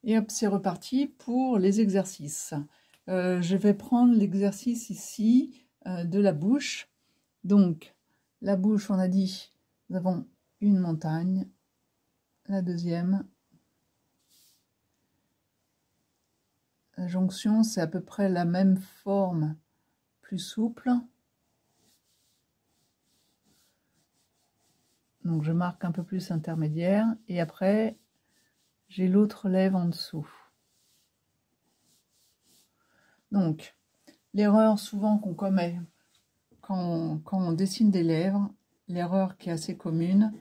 Et hop, c'est reparti pour les exercices. Je vais prendre l'exercice ici de la bouche. Donc, la bouche, on a dit, nous avons une montagne, la deuxième. La jonction, c'est à peu près la même forme, plus souple. Donc, je marque un peu plus intermédiaire. Et après, j'ai l'autre lèvre en dessous. Donc, l'erreur souvent qu'on commet quand on dessine des lèvres, l'erreur qui est assez commune,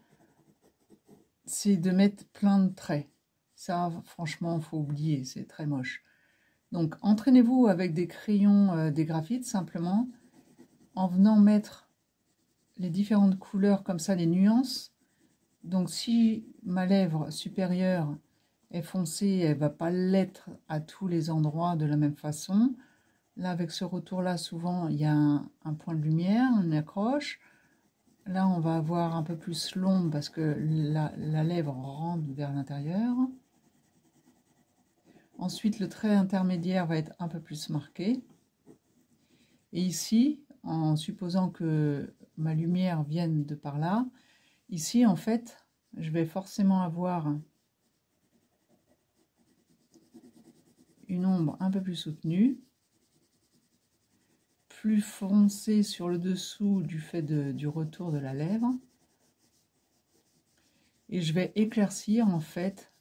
c'est de mettre plein de traits. Ça, franchement, il faut oublier, c'est très moche. Donc, entraînez-vous avec des crayons, des graphites, simplement, en venant mettre les différentes couleurs, comme ça, les nuances. Donc, si ma lèvre supérieure est foncée, elle ne va pas l'être à tous les endroits de la même façon. Là, avec ce retour-là, souvent, il y a un point de lumière, une accroche. Là, on va avoir un peu plus l'ombre parce que la lèvre rentre vers l'intérieur. Ensuite, le trait intermédiaire va être un peu plus marqué. Et ici, en supposant que ma lumière vienne de par là, ici, en fait, je vais forcément avoir une ombre un peu plus soutenue, plus foncée sur le dessous du fait du retour de la lèvre. Et je vais éclaircir, en fait,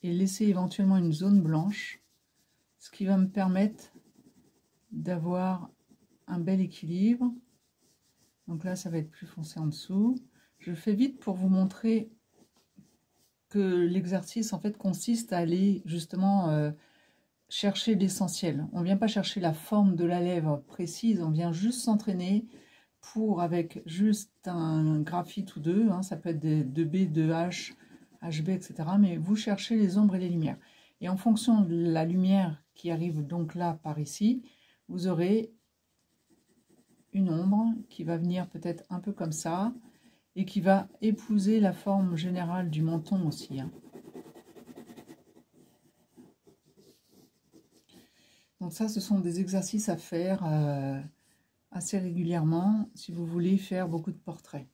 et laisser éventuellement une zone blanche, ce qui va me permettre d'avoir un bel équilibre. Donc là, ça va être plus foncé en dessous. Je fais vite pour vous montrer que l'exercice, en fait, consiste à aller justement chercher l'essentiel. On ne vient pas chercher la forme de la lèvre précise, on vient juste s'entraîner pour, avec juste un graphite ou deux, hein, ça peut être des 2B, 2H, HB, etc. Mais vous cherchez les ombres et les lumières. Et en fonction de la lumière qui arrive donc là, par ici, vous aurez une ombre qui va venir peut-être un peu comme ça et qui va épouser la forme générale du menton aussi. Hein. Donc ça, ce sont des exercices à faire assez régulièrement si vous voulez faire beaucoup de portraits.